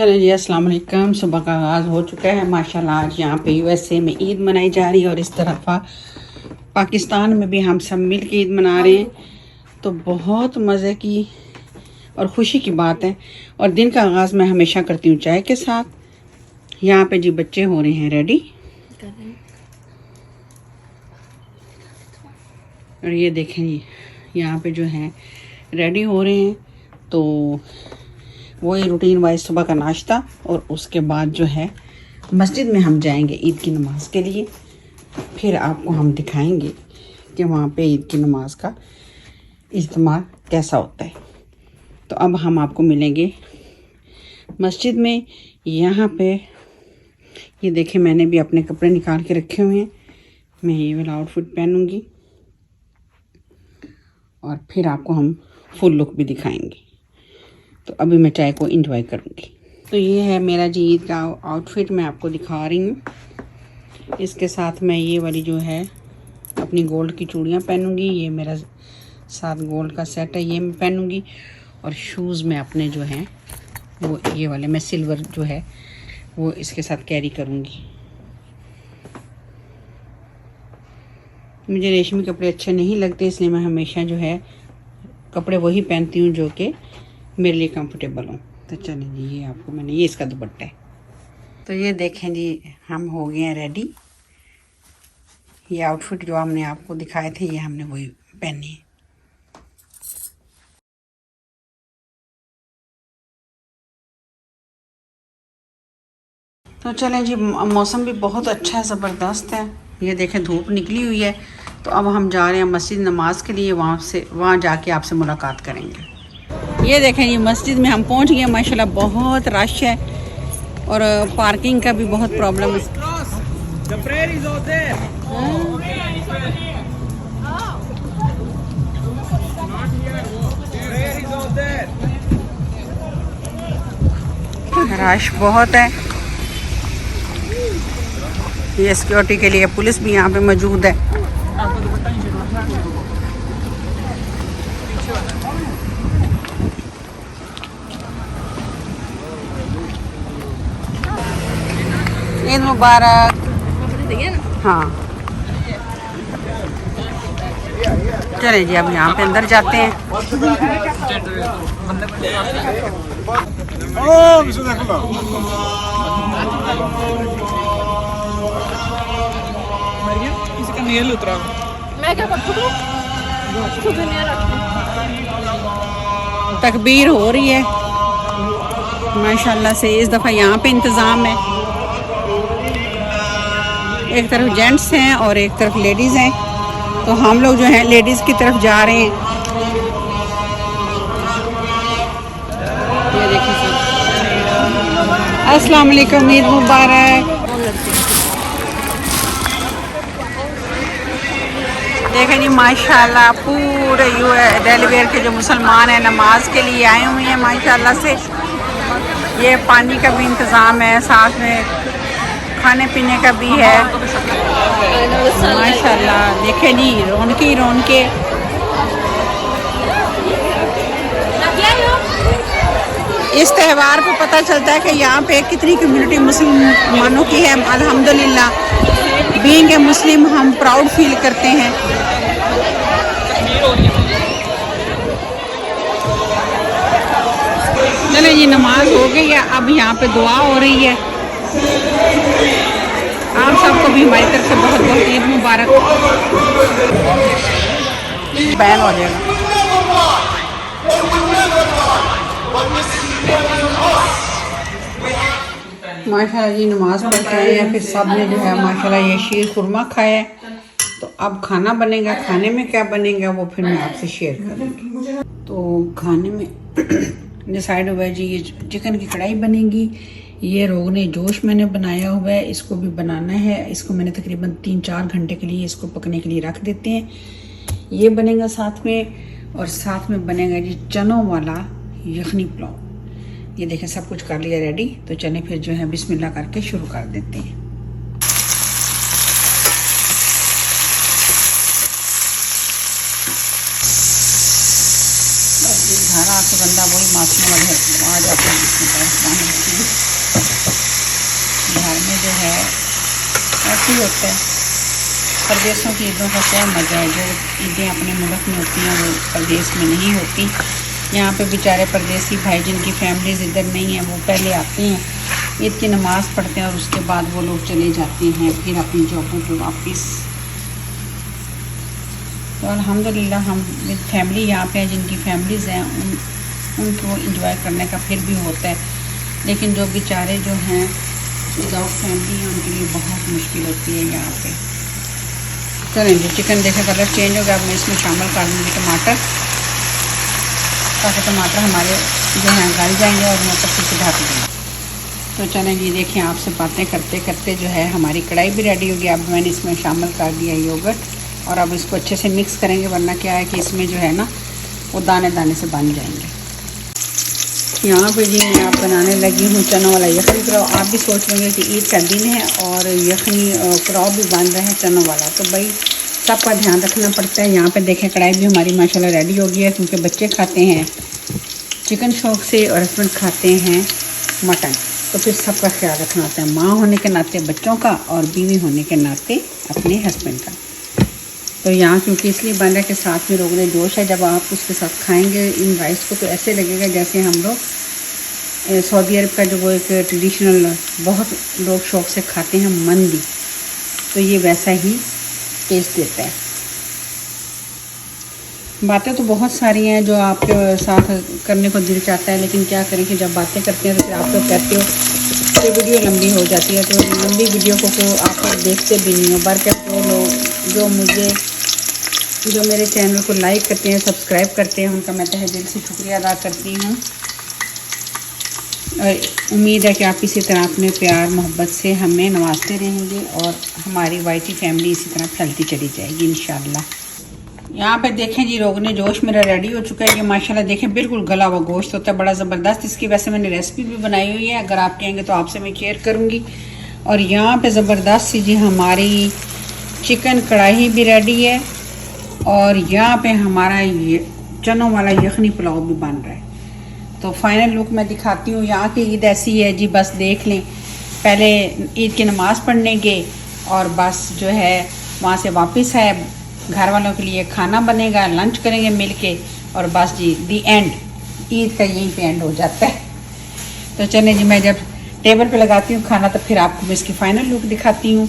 चलिए जी, अस्सलाम वालेकुम। सुबह का आगाज़ हो चुका है माशाल्लाह। आज यहाँ पे यूएसए में ईद मनाई जा रही है और इस तरफ पाकिस्तान में भी हम सब मिल के ईद मना रहे हैं। तो बहुत मज़े की और ख़ुशी की बात है। और दिन का आगाज़ मैं हमेशा करती हूँ चाय के साथ। यहाँ पे जी बच्चे हो रहे हैं रेडी। और ये देखें जी, यहाँ पे जो है रेडी हो रहे हैं। तो वही रूटीन वाइज सुबह का नाश्ता और उसके बाद जो है मस्जिद में हम जाएंगे ईद की नमाज़ के लिए। फिर आपको हम दिखाएंगे कि वहाँ पे ईद की नमाज़ का इज्तिमा कैसा होता है। तो अब हम आपको मिलेंगे मस्जिद में। यहाँ पे ये देखें, मैंने भी अपने कपड़े निकाल के रखे हुए हैं। मैं ये वाला आउटफिट पहनूंगी और फिर आपको हम फुल लुक भी दिखाएंगे। तो अभी मैं चाय को एंजॉय करूंगी। तो ये है मेरा जी ईद का आउटफिट, मैं आपको दिखा रही हूँ। इसके साथ मैं ये वाली जो है अपनी गोल्ड की चूड़ियाँ पहनूंगी। ये मेरा साथ गोल्ड का सेट है, ये मैं पहनूंगी। और शूज़ में अपने जो हैं वो ये वाले मैं सिल्वर जो है वो इसके साथ कैरी करूँगी। मुझे रेशमी कपड़े अच्छे नहीं लगते, इसलिए मैं हमेशा जो है कपड़े वही पहनती हूँ जो कि मेरे लिए कंफर्टेबल हो। तो चलिए जी, ये आपको मैंने, ये इसका दुपट्टा है। तो ये देखें जी, हम हो गए हैं रेडी। ये आउटफिट जो हमने आपको दिखाए थे ये हमने वही पहने हैं। तो चलें जी, मौसम भी बहुत अच्छा है, ज़बरदस्त है। ये देखें धूप निकली हुई है। तो अब हम जा रहे हैं मस्जिद नमाज के लिए। वहाँ जाके आपसे मुलाकात करेंगे। ये देखें जी, मस्जिद में हम पहुँच गए। माशाल्लाह बहुत रश है और पार्किंग का भी बहुत प्रॉब्लम है। रश बहुत है। ये सिक्योरिटी के लिए पुलिस भी यहाँ पे मौजूद है। ईद मुबारक। हाँ चलें जी, अब यहाँ पे अंदर जाते हैं। तकबीर हो रही है माशाल्लाह से। इस दफ़ा यहाँ पे इंतज़ाम है, एक तरफ जेंट्स हैं और एक तरफ लेडीज़ हैं। तो हम लोग जो हैं लेडीज़ की तरफ जा रहे हैं। ये देखिए सब, अस्सलाम वालेकुम, ईद मुबारक। देखें जी माशाल्लाह पूरे डेलीवेयर के जो मुसलमान हैं नमाज के लिए आए हुए हैं माशाल्लाह से। ये पानी का भी इंतज़ाम है, साथ में खाने पीने का भी है माशाल्लाह। देखें जी रौनक ही रौनके। इस त्यौहार पे पता चलता है कि यहाँ पे कितनी कम्युनिटी मुसलमानों की है। अल्हम्दुलिल्लाह बीइंग ए मुस्लिम हम प्राउड फील करते हैं। चलो जी, नमाज हो गई है, अब यहाँ पे दुआ हो रही है। आप सबको भी हमारी तरफ से बहुत बहुत ईद मुबारक। बैन हो जाएगा। माशाल्लाह जी, नमाज पढ़ के आए हैं, फिर सब ने जो है माशाल्लाह ये शीर खुरमा खाया है। तो अब खाना बनेगा, खाने में क्या बनेगा वो फिर मैं आपसे शेयर करूँगी। तो खाने में डिसाइड हुआ है जी, ये चिकन की कढ़ाई बनेगी। ये रोगने जोश मैंने बनाया हुआ है, इसको भी बनाना है। इसको मैंने तकरीबन 3-4 घंटे के लिए इसको पकने के लिए रख देते हैं। ये बनेगा साथ में, और साथ में बनेगा जी चनों वाला यखनी पुलाव। ये देखें सब कुछ कर लिया रेडी। तो चलें फिर जो है बिस्मिल्लाह करके शुरू कर देते हैं। घर आके बंदा वही मासूम वाले आ जाते हैं। घर में जो है ऐसे ही होता है। परदेशों की ईदों का क्या मज़ा है, जो ईदें अपने मुल्क में होती हैं वो परदेश में नहीं होती। यहाँ पे बेचारे परदेसी भाई जिनकी फैमिलीज़ इधर नहीं है वो पहले आते हैं, ईद की नमाज़ पढ़ते हैं और उसके बाद वो लोग चले जाते हैं फिर अपनी जॉबों पे वापस। तो अल्हम्दुलिल्लाह हम विद फैमिली यहाँ पे हैं, जिनकी फैमिलीज़ हैं उनको इंजॉय करने का फिर भी होता है। लेकिन जो बेचारे जो हैं विदाउट फैमिली हैं उनके लिए बहुत मुश्किल होती है यहाँ पे। चलें जी, चिकन देखें कलर चेंज हो गया। अब मैं इसमें शामिल कर दूँगी टमाटर, ताकि टमाटर हमारे जो हैं गल जाएंगे और मैं पत्ती से ढक दूँगी। तो चलें जी, देखें आपसे बातें करते करते जो है हमारी कढ़ाई भी रेडी हो गई। अब मैंने इसमें शामिल कर दिया योगर्ट और अब इसको अच्छे से मिक्स करेंगे, वरना क्या है कि इसमें जो है ना वो दाने दाने से बन जाएंगे। यहाँ पे जी मैं आप बनाने लगी हूँ चनों वाला यखनी पुलाव। आप भी सोच लेंगे कि ईद का दिन है और यखनी पुलाव भी बन रहा है चनों वाला, तो भाई सबका ध्यान रखना पड़ता है। यहाँ पे देखें कढ़ाई भी हमारी माशाल्लाह रेडी हो गई है, क्योंकि बच्चे खाते हैं चिकन शौक से और हस्बैंड खाते हैं मटन, तो फिर सबका ख्याल रखना होता है, माँ होने के नाते बच्चों का और बीवी होने के नाते अपने हस्बैंड का। तो यहाँ क्योंकि इसलिए बन रहा है कि साथ में रोगन जोश है, जब आप उसके साथ खाएंगे इन राइस को तो ऐसे लगेगा जैसे हम लोग सऊदी अरब का जो वो एक ट्रेडिशनल बहुत लोग शौक़ से खाते हैं मंदी, तो ये वैसा ही टेस्ट देता है। बातें तो बहुत सारी हैं जो आपके साथ करने को दिल चाहता है, लेकिन क्या करें कि जब बातें करते हैं तो फिर आप लोग कहते हो कि वीडियो लंबी हो जाती है, तो लंबी वीडियो को आप लोग देखते भी नहीं हो। बल्कि वो लोग जो मेरे चैनल को लाइक करते हैं, सब्सक्राइब करते हैं, उनका मैं तहे दिल से शुक्रिया अदा करती हूँ। और उम्मीद है कि आप इसी तरह अपने प्यार मोहब्बत से हमें नवाजते रहेंगे और हमारी वाईटी फैमिली इसी तरह फैलती चली जाएगी इंशाल्लाह। यहाँ पे देखें जी, रोगने जोश मेरा रेडी हो चुका है। ये माशाल्लाह देखें बिल्कुल गला हुआ गोश्त होता है, बड़ा ज़बरदस्त। इसकी वैसे मैंने रेसिपी भी बनाई हुई है, अगर आप कहेंगे तो आपसे मैं शेयर करूँगी। और यहाँ पे ज़बरदस्त सी जी हमारी चिकन कढ़ाई भी रेडी है और यहाँ पे हमारा ये चनों वाला यखनी पुलाव भी बन रहा है। तो फाइनल लुक मैं दिखाती हूँ। यहाँ की ईद ऐसी है जी, बस देख लें, पहले ईद की नमाज़ पढ़ने गए और बस जो है वहाँ से वापस है, घर वालों के लिए खाना बनेगा, लंच करेंगे मिल के और बस जी दी एंड, ईद का यहीं पे एंड हो जाता है। तो चलें जी, मैं जब टेबल पे लगाती हूँ खाना तो फिर आपको मैं इसकी फ़ाइनल लुक दिखाती हूँ।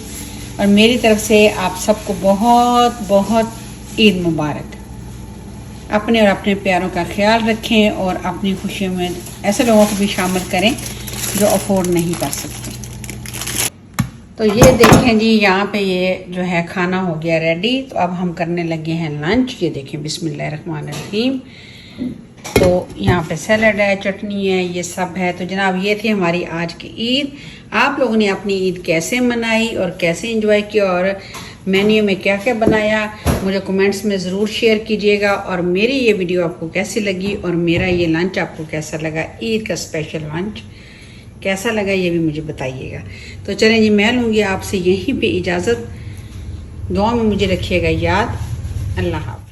और मेरी तरफ से आप सबको बहुत बहुत ईद मुबारक। अपने और अपने प्यारों का ख्याल रखें और अपनी खुशियों में ऐसे लोगों को भी शामिल करें जो अफोर्ड नहीं कर सकते। तो ये देखें जी, यहाँ पे ये जो है खाना हो गया रेडी। तो अब हम करने लगे हैं लंच। ये देखें बिस्मिल्लाहिर्रहमानिर्रहीम। तो यहाँ पे सैलड है, चटनी है, ये सब है। तो जनाब ये थी हमारी आज की ईद। आप लोगों ने अपनी ईद कैसे मनाई और कैसे एंजॉय किया और मेन्यू में क्या क्या बनाया, मुझे कमेंट्स में ज़रूर शेयर कीजिएगा। और मेरी ये वीडियो आपको कैसी लगी और मेरा ये लंच आपको कैसा लगा, ईद का स्पेशल लंच कैसा लगा, ये भी मुझे बताइएगा। तो चलें जी, मैं लूँगी आपसे यहीं पे इजाज़त। दुआ में मुझे रखिएगा याद। अल्लाह हाफ़िज़।